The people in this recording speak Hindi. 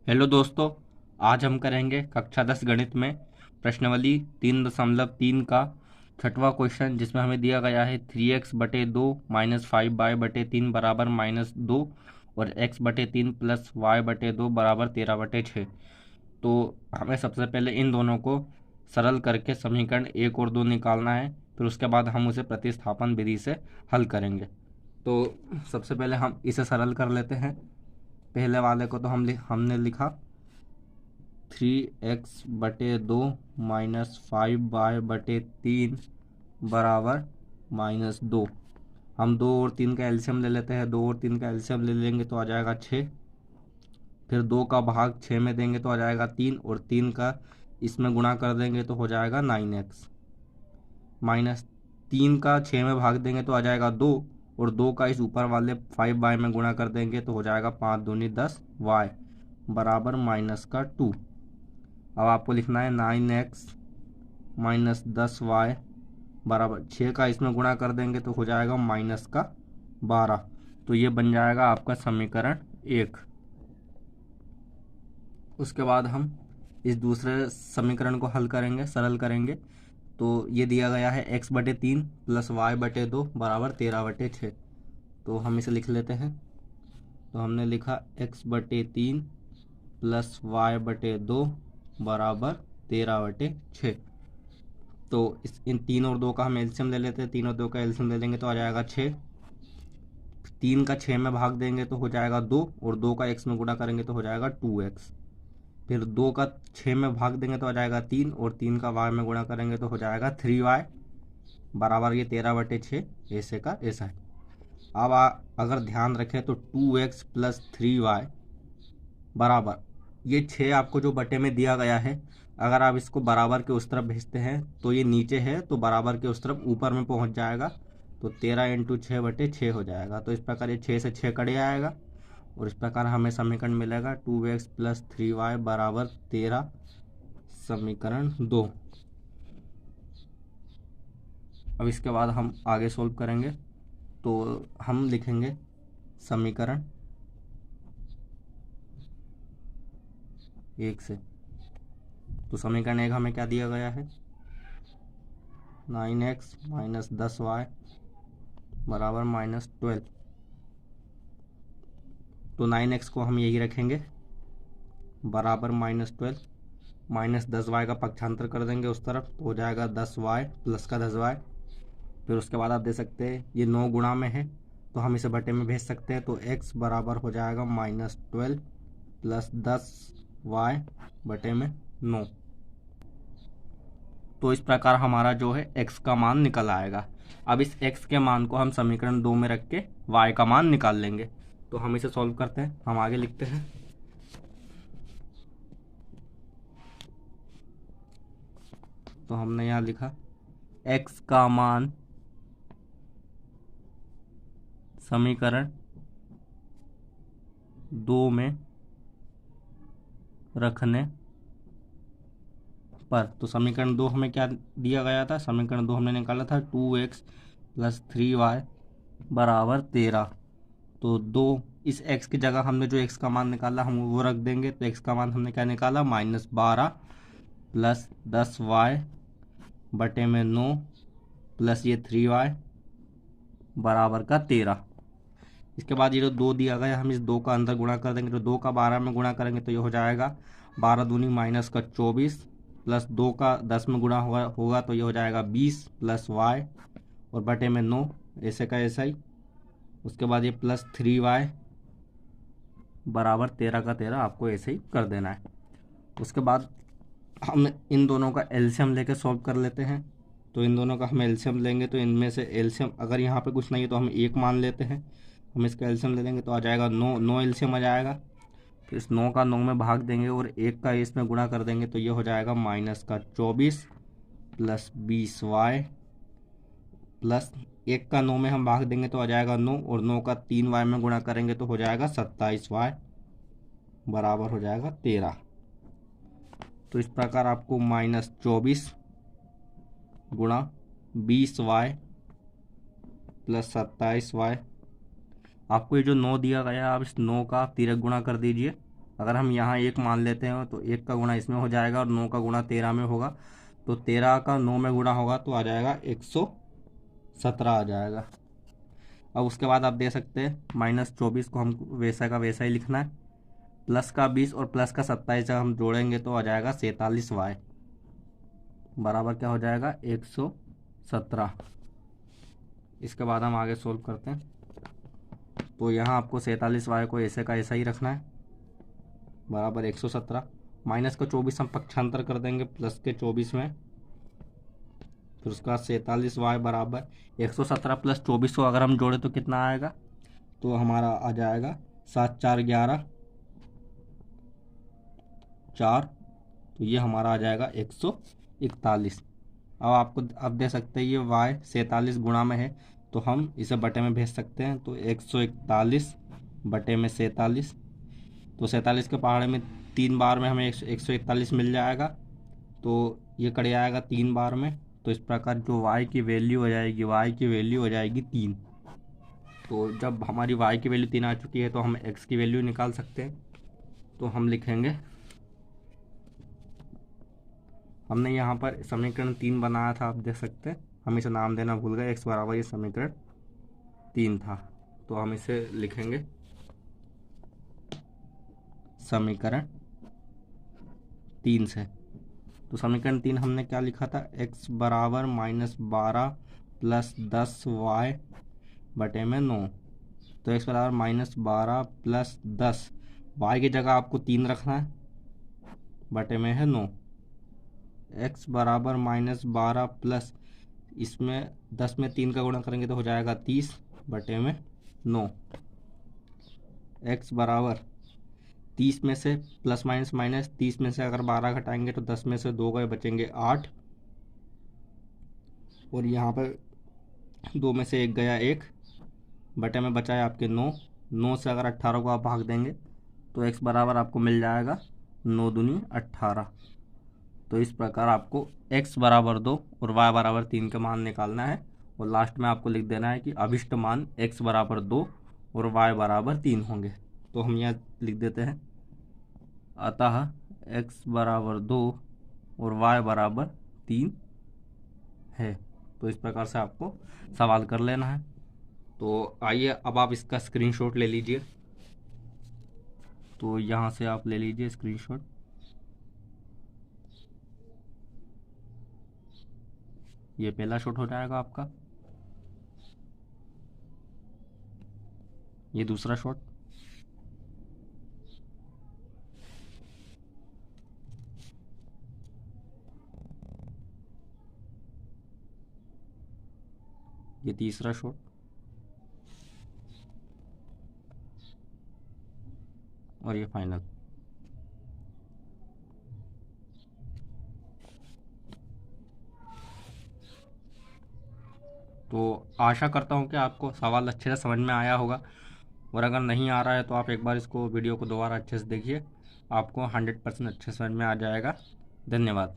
हेलो दोस्तों, आज हम करेंगे कक्षा 10 गणित में प्रश्नावली 3.3 का छठवां क्वेश्चन, जिसमें हमें दिया गया है 3x/2 माइनस 5y/3 बराबर -2 और x/3 प्लस y/2 बराबर 13/6। तो हमें सबसे पहले इन दोनों को सरल करके समीकरण 1 और 2 निकालना है, फिर उसके बाद हम उसे प्रतिस्थापन विधि से हल करेंगे। तो सबसे पहले हम इसे सरल कर लेते हैं। पहले वाले को तो हमने लिखा 3x/2 माइनस 5y/3 बराबर -2। हम 2 और 3 का एलसीएम ले लेते हैं। 2 और 3 का एलसीएम ले लेंगे तो आ जाएगा 6। फिर 2 का भाग 6 में देंगे तो आ जाएगा 3, और 3 का इसमें गुणा कर देंगे तो हो जाएगा 9x। माइनस 3 का 6 में भाग देंगे तो आ जाएगा 2, और 2 का इस ऊपर वाले 5y में गुणा कर देंगे तो हो जाएगा 5 दूनी 10y बराबर -2। अब आपको लिखना है 9x माइनस 10y बराबर 6 का इसमें गुणा कर देंगे तो हो जाएगा -12। तो ये बन जाएगा आपका समीकरण 1। उसके बाद हम इस दूसरे समीकरण को हल करेंगे, सरल करेंगे। तो ये दिया गया है x/3 प्लस y/2 बराबर 13/6। तो हम इसे लिख लेते हैं। तो हमने लिखा x/3 प्लस y/2 बराबर 13/6। तो इन 3 और 2 का हम एलसीएम ले लेते हैं। 3 और 2 का एलसीएम ले लेंगे तो आ जाएगा 6। 3 का 6 में भाग देंगे तो हो जाएगा 2, और 2 का x में गुणा करेंगे तो हो जाएगा 2x। फिर 2 का 6 में भाग देंगे तो आ जाएगा 3, और 3 का y में गुणा करेंगे तो हो जाएगा 3y बराबर ये 13/6 ऐसे का ऐसा है। अब अगर ध्यान रखें तो 2x प्लस 3y बराबर ये 6 आपको जो बटे में दिया गया है, अगर आप इसको बराबर के उस तरफ भेजते हैं तो ये नीचे है, तो बराबर के उस तरफ ऊपर में पहुंच जाएगा। तो 13 × 6/6 हो जाएगा। तो इस प्रकार ये 6 से 6 कट जाएगा, और इस प्रकार हमें समीकरण मिलेगा 2x प्लस 3y बराबर 13, समीकरण 2। अब इसके बाद हम आगे सोल्व करेंगे। तो हम लिखेंगे समीकरण 1 से। तो समीकरण 1 हमें क्या दिया गया है, 9x माइनस 10y बराबर -12। तो 9x को हम यही रखेंगे बराबर -12, माइनस 10y का पक्षांतर कर देंगे उस तरफ तो हो जाएगा 10y प्लस का 10y। फिर उसके बाद आप दे सकते हैं ये 9 गुणा में है, तो हम इसे बटे में भेज सकते हैं। तो x बराबर हो जाएगा -12 प्लस 10y बटे में 9। तो इस प्रकार हमारा जो है x का मान निकल आएगा। अब इस x के मान को हम समीकरण 2 में रख के y का मान निकाल लेंगे। तो हम इसे सॉल्व करते हैं। हम आगे लिखते हैं। तो हमने यहाँ लिखा x का मान समीकरण 2 में रखने पर। तो समीकरण 2 हमें क्या दिया गया था, समीकरण 2 हमने निकाला था 2x प्लस 3y बराबर 13। तो 2 इस x की जगह हमने जो x का मान निकाला हम वो रख देंगे। तो x का मान हमने क्या निकाला, -12 प्लस 10y बटे में 9 प्लस ये 3y बराबर का 13। इसके बाद ये जो 2 दिया गया हम इस 2 का अंदर गुणा कर देंगे। तो 2 का 12 में गुणा करेंगे तो ये हो जाएगा 12 दूनी -24 प्लस 2 का 10 में गुणा होगा तो ये हो जाएगा 20 प्लस y और बटे में 9 ऐसे का ऐसा ही। उसके बाद ये प्लस 3y बराबर 13 का 13 आपको ऐसे ही कर देना है। उसके बाद हम इन दोनों का एलसीएम लेके सॉल्व कर लेते हैं। तो इन दोनों का हम एलसीएम लेंगे तो इनमें से एलसीएम अगर यहाँ पे कुछ नहीं है तो हम 1 मान लेते हैं। हम इसका एलसीएम ले लेंगे तो आ जाएगा 9 एलसीएम आ जाएगा। तो इस 9 का 9 में भाग देंगे और 1 का इसमें गुणा कर देंगे तो ये हो जाएगा -24 प्लस 20y प्लस 1 का 9 में हम भाग देंगे तो आ जाएगा 9, और 9 का 3y में गुणा करेंगे तो हो जाएगा 27y बराबर हो जाएगा 13। तो इस प्रकार आपको -24 गुणा 20y प्लस 27y, आपको ये जो 9 दिया गया आप इस 9 का आप तिरक गुणा कर दीजिए। अगर हम यहाँ 1 मान लेते हैं तो 1 का गुणा इसमें हो जाएगा और 9 का गुणा 13 में होगा, तो 13 का 9 में गुणा होगा तो आ जाएगा 117 आ जाएगा। अब उसके बाद आप दे सकते हैं -24 को हम वैसा का वैसा ही लिखना है, प्लस का 20 और प्लस का 27 जब हम जोड़ेंगे तो आ जाएगा 47y बराबर क्या हो जाएगा 117। इसके बाद हम आगे सोल्व करते हैं। तो यहाँ आपको 47y को ऐसे का ऐसा ही रखना है बराबर 117, माइनस का 24 हम पक्षांतर कर देंगे प्लस के 24 में, फिर उसके बाद 47y बराबर 117 प्लस 24 को अगर हम जोड़े तो कितना आएगा, तो हमारा आ जाएगा 7 4 11 4, तो ये हमारा आ जाएगा 141। अब आपको अब दे सकते हैं ये y 47 गुणा में है तो हम इसे बटे में भेज सकते हैं, तो 141 बटे में 47, तो 47 के पहाड़े में 3 बार में हमें 141 मिल जाएगा, तो ये कट जाएगा 3 बार में, तो इस प्रकार जो y की वैल्यू हो जाएगी, y की वैल्यू हो जाएगी 3। तो जब हमारी y की वैल्यू 3 आ चुकी है तो हम x की वैल्यू निकाल सकते हैं। तो हम लिखेंगे, हमने यहाँ पर समीकरण 3 बनाया था, आप देख सकते हैं हम इसे नाम देना भूल गए, x बराबर ये समीकरण 3 था, तो हम इसे लिखेंगे समीकरण 3 से। तो समीकरण 3 हमने क्या लिखा था, x बराबर -12 प्लस 10y बटे में 9, तो x बराबर -12 प्लस 10, y की जगह आपको 3 रखना है बटे में है 9, x बराबर -12 प्लस इसमें 10 में 3 का गुणा करेंगे तो हो जाएगा 30 बटे में 9, x बराबर 30 में से प्लस माइनस माइनस 30 में से अगर 12 घटाएंगे तो 10 में से 2 गए बचेंगे 8, और यहाँ पर 2 में से 1 गया 1 बटे में बचा है आपके 9, 9 से अगर 18 को आप भाग देंगे तो x बराबर आपको मिल जाएगा 9 दूनी 18। तो इस प्रकार आपको x बराबर 2 और y बराबर 3 का मान निकालना है, और लास्ट में आपको लिख देना है कि अभिष्ट मान x बराबर 2 और y बराबर 3 होंगे। तो हम यहाँ लिख देते हैं, अतः x बराबर 2 और y बराबर 3 है। तो इस प्रकार से आपको सवाल कर लेना है। तो आइए अब आप इसका स्क्रीनशॉट ले लीजिए। तो यहाँ से आप ले लीजिए स्क्रीनशॉट। ये पहला शॉट हो जाएगा आपका, ये दूसरा शॉट, ये तीसरा शॉट, और ये फाइनल। तो आशा करता हूँ कि आपको सवाल अच्छे से समझ में आया होगा, और अगर नहीं आ रहा है तो आप एक बार इसको वीडियो को दोबारा अच्छे से देखिए, आपको 100% अच्छे समझ में आ जाएगा। धन्यवाद।